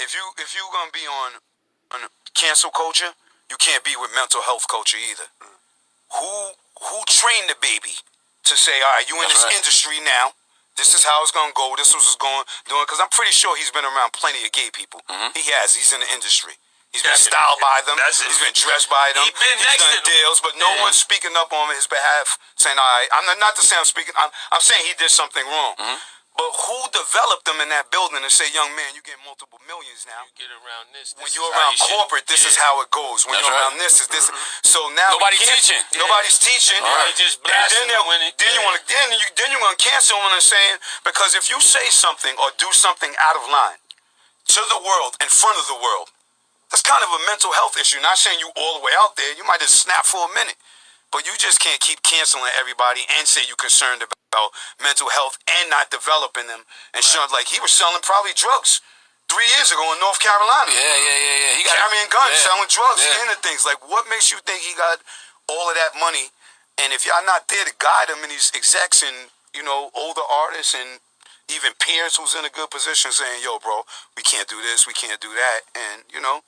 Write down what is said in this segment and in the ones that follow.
if you gonna be on cancel culture, you can't be with mental health culture either. Who trained the baby to say, all right, you in this industry now? This is how it's gonna go. This was going doing. Because I'm pretty sure he's been around plenty of gay people. He has. He's in the industry. He's been styled by them. He's been dressed by them. He's done deals, but no one's speaking up on his behalf, saying, all right, I'm not to say I'm speaking. I'm saying he did something wrong. But who developed them in that building and say, young man, you get multiple millions now? You get around this. When you're around corporate, this is how it goes. When you're around this, is this. So now nobody's teaching. Nobody's teaching. They just blasting then you want to then you're gonna cancel what I'm saying, because if you say something or do something out of line to the world, in front of the world, that's kind of a mental health issue. Not saying you all the way out there. You might just snap for a minute. But you just can't keep canceling everybody and say you're concerned about mental health and not developing them. And showing, like, he was selling probably drugs 3 years ago in North Carolina. Yeah. He carrying guns, selling drugs, into things. Like, what makes you think he got all of that money? And if y'all not there to guide him and these execs and, you know, older artists and even peers who's in a good position saying, yo, bro, we can't do this, we can't do that. And, you know,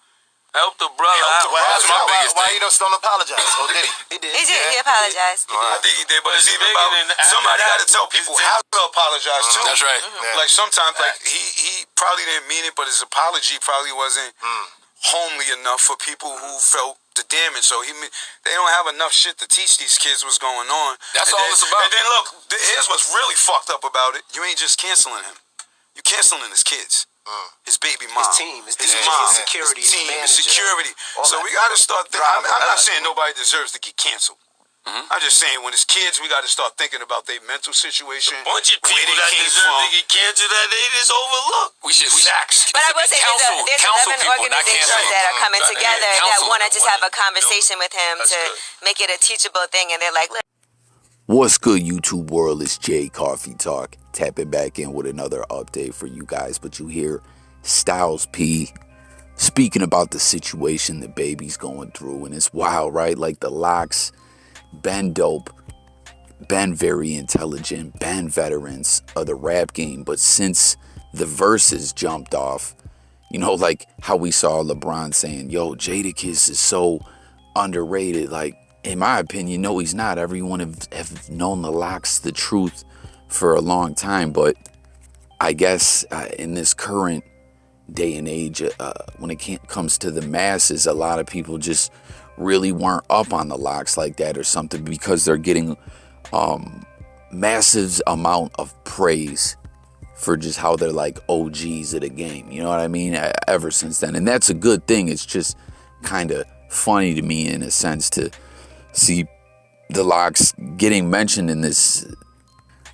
help the brother. That's my biggest thing. Why he don't apologize? Oh, did he? He did. He apologized. I think he did, but it's even about somebody got to tell people how to apologize too. That's right. Like sometimes, like he probably didn't mean it, but his apology probably wasn't homely enough for people who felt the damage. So they don't have enough shit to teach these kids what's going on. That's all it's about. And then look, here's what's really fucked up about it. You ain't just canceling him. You canceling his kids. His baby mom, his team, his mom, security, his team, his security. So we got to start thinking. I'm not saying nobody deserves to get canceled. I'm just saying when it's kids, we got to start thinking about their mental situation. A bunch of people that deserve to get canceled that they just overlook. We should. But I will say there's 11 organizations that are coming together that want to just have a conversation with him to make it a teachable thing, and they're like, look. What's good, YouTube world? It's Jay Coffee Talk. Tapping back in with another update for you guys. But you hear Styles P speaking about the situation the baby's going through. And it's wild, right? Like the Louch, been dope, been very intelligent, been veterans of the rap game. But since the verses jumped off, you know, like how we saw LeBron saying, yo, Jadakiss is so underrated. Like, in my opinion, no, he's not. Everyone have known the Louch, the truth, for a long time. But I guess in this current day and age, when it comes to the masses, a lot of people just really weren't up on the Louch like that or something, because they're getting massive amount of praise for just how they're like OGs of the game. You know what I mean? Ever since then. And that's a good thing. It's just kind of funny to me in a sense to see the Louch getting mentioned in this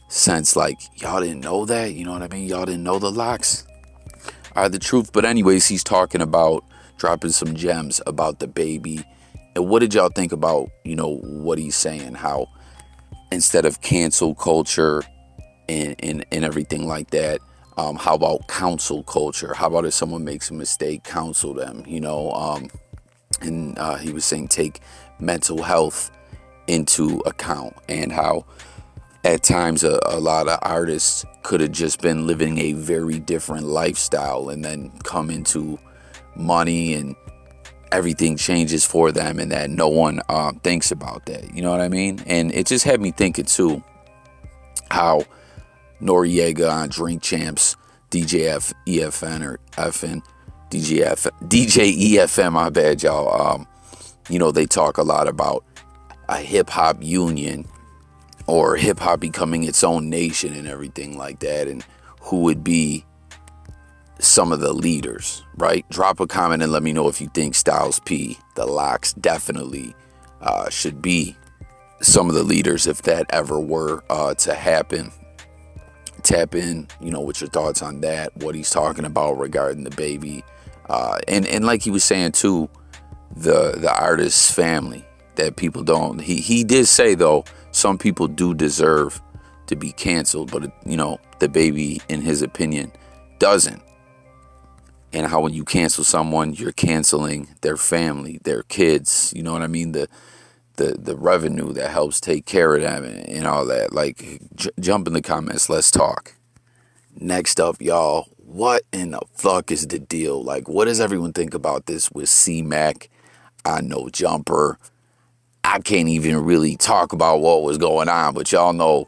sense, like, y'all didn't know that? You know what I mean? Y'all didn't know the Louch are the truth. But anyways, he's talking about dropping some gems about the baby. And what did y'all think about, you know, what he's saying? How instead of cancel culture and everything like that, how about counsel culture? How about if someone makes a mistake, counsel them, you know? And he was saying take mental health into account, and how at times a lot of artists could have just been living a very different lifestyle and then come into money and everything changes for them, and that no one thinks about that. You know what I mean? And it just had me thinking too how Noriega on Drink Champs, DJ EFM, my bad, y'all. You know, they talk a lot about a hip-hop union or hip-hop becoming its own nation and everything like that, and who would be some of the leaders, right? Drop a comment and let me know if you think Styles P, the Louch, definitely should be some of the leaders if that ever were to happen. Tap in, you know, with your thoughts on that, what he's talking about regarding the baby. And like he was saying too, the artist's family, that people don't, he did say though, some people do deserve to be canceled, but you know, the baby, in his opinion, doesn't. And how when you cancel someone, you're canceling their family, their kids, you know what I mean? The revenue that helps take care of them and all that. Like, jump in the comments, let's talk. Next up, y'all, what in the fuck is the deal? Like, what does everyone think about this with Cmac? I know Jumper. I can't even really talk about what was going on, but y'all know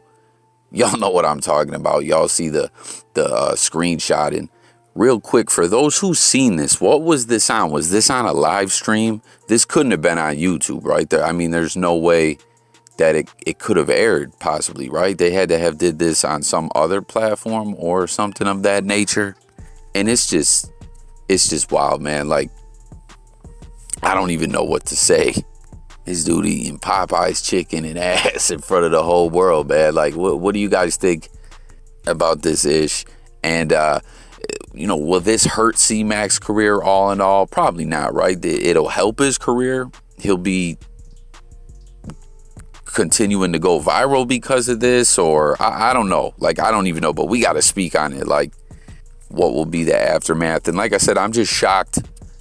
what I'm talking about. Y'all see the screenshot. And real quick, for those who've seen this, what was this on? Was this on a live stream? This couldn't have been on YouTube, right? There, I mean, there's no way that it could have aired, possibly, right? They had to have did this on some other platform or something of that nature. And it's just wild, man. Like, I don't even know what to say. This dude eating Popeye's chicken and ass in front of the whole world, man. Like, what do you guys think about this ish? And, will this hurt C-Mac's career all in all? Probably not, right? It'll help his career. He'll be continuing to go viral because of this, or I don't know. Like, I don't even know, but we got to speak on it. Like, what will be the aftermath? And like I said, I'm just shocked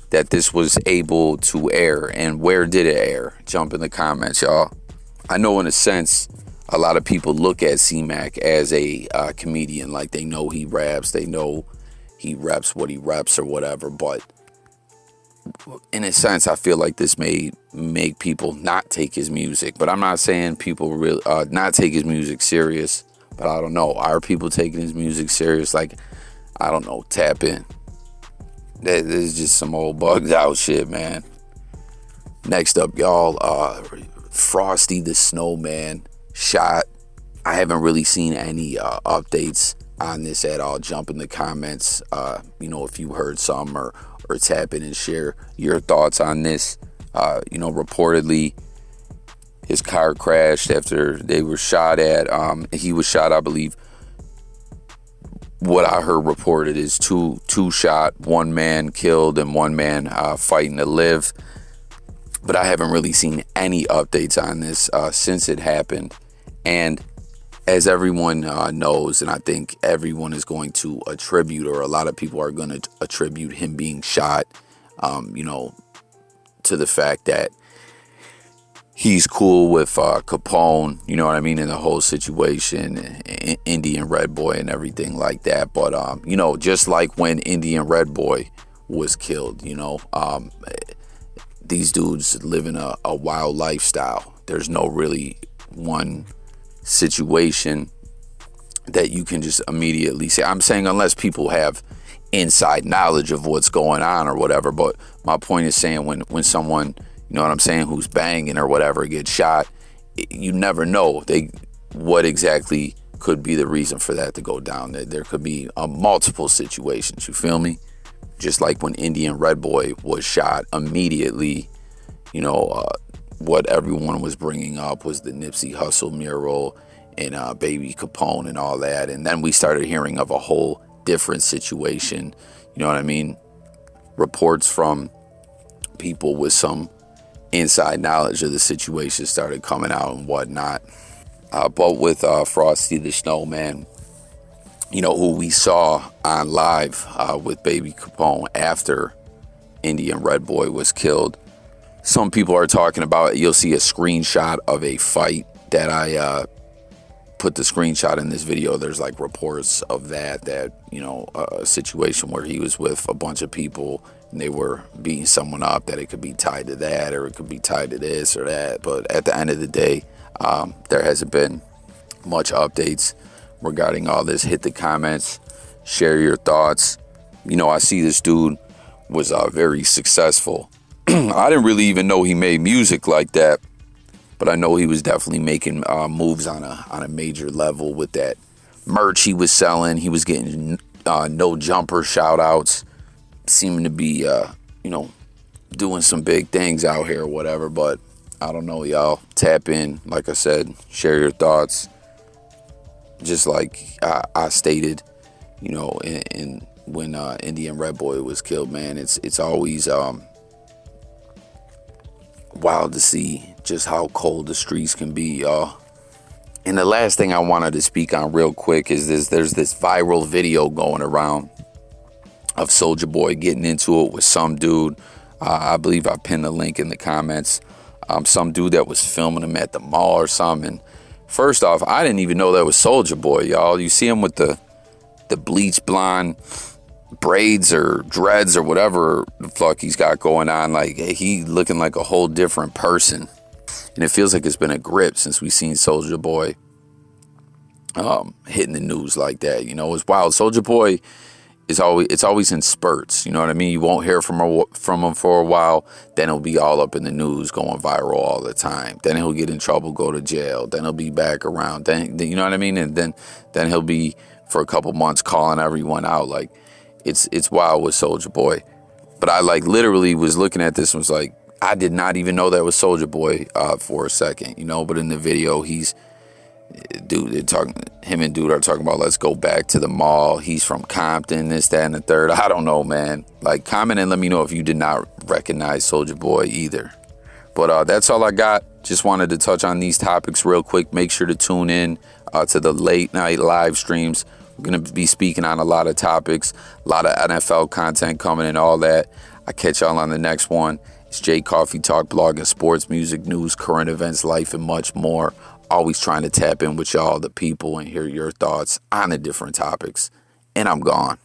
that this was able to air. And where did it air? Jump in the comments, y'all. I know in a sense, a lot of people look at C-Mac as a comedian. Like, they know he raps, they know he reps what he reps or whatever. But in a sense, I feel like this may make people not take his music. But I'm not saying people really not take his music serious. But I don't know. Are people taking his music serious? Like, I don't know. Tap in. This is just some old bugged out shit, man. Next up, y'all, Frosty Da Snowman shot. I haven't really seen any updates on this at all. Jump in the comments, if you heard some, or tap in and share your thoughts on this. Reportedly, his car crashed after they were shot at. He was shot, I believe. What I heard reported is two shot, one man killed and one man fighting to live. But I haven't really seen any updates on this since it happened. And as everyone knows, and I think everyone is going to attribute, or a lot of people are going to attribute him being shot, to the fact that he's cool with Kapone, you know what I mean, in the whole situation, Indian Red Boy and everything like that. But, just like when Indian Red Boy was killed, these dudes live in a wild lifestyle. There's no really one situation that you can just immediately say. I'm saying unless people have inside knowledge of what's going on or whatever. But my point is saying when someone, you know what I'm saying, who's banging or whatever gets shot, you never know what exactly could be the reason for that to go down. There could be multiple situations, you feel me? Just like when Indian Red Boy was shot, immediately, what everyone was bringing up was the Nipsey Hussle mural and Baby Kapone and all that. And then we started hearing of a whole different situation, you know what I mean? Reports from people with some inside knowledge of the situation started coming out and whatnot. But with Frosty Da Snowman, who we saw on live with Baby Kapone after Indian Red Boy was killed, some people are talking about, you'll see a screenshot of a fight that I put the screenshot in this video. There's like reports of that a situation where he was with a bunch of people and they were beating someone up, that it could be tied to that or it could be tied to this or that. But at the end of the day, there hasn't been much updates regarding all this. Hit the comments, share your thoughts. I see this dude was very successful. I didn't really even know he made music like that, but I know he was definitely making moves on a major level with that merch he was selling. He was getting no jumper shout outs, seeming to be doing some big things out here or whatever. But I don't know, y'all. Tap in, like I said, share your thoughts. Just like I stated, in when Indian Red Boy was killed, man, it's always wild to see just how cold the streets can be, y'all. And the last thing I wanted to speak on real quick is there's this viral video going around of Soulja Boy getting into it with some dude. I believe I pinned the link in the comments. Some dude that was filming him at the mall or something. First off, I didn't even know that was Soulja Boy, y'all. You see him with the bleach blonde braids or dreads or whatever the fuck he's got going on. Like, he looking like a whole different person. And it feels like it's been a grip since we seen Soulja Boy hitting the news like that. You know, it's wild. Soulja Boy is always in spurts. You know what I mean? You won't hear from him for a while. Then he'll be all up in the news, going viral all the time. Then he'll get in trouble, go to jail. Then he'll be back around. Then you know what I mean? And then he'll be for a couple months calling everyone out. Like, it's wild with Soulja Boy. But I like literally was looking at this and was like, I did not even know that was Soulja Boy for a second, you know. But in the video, him and dude are talking about, let's go back to the mall. He's from Compton, this, that, and the third. I don't know, man. Like, comment and let me know if you did not recognize Soulja Boy either. But that's all I got. Just wanted to touch on these topics real quick. Make sure to tune in to the late night live streams. We're going to be speaking on a lot of topics, a lot of NFL content coming and all that. I'll catch y'all on the next one. It's Jay Coffee Talk, blogging sports, music, news, current events, life, and much more. Always trying to tap in with y'all, the people, and hear your thoughts on the different topics. And I'm gone.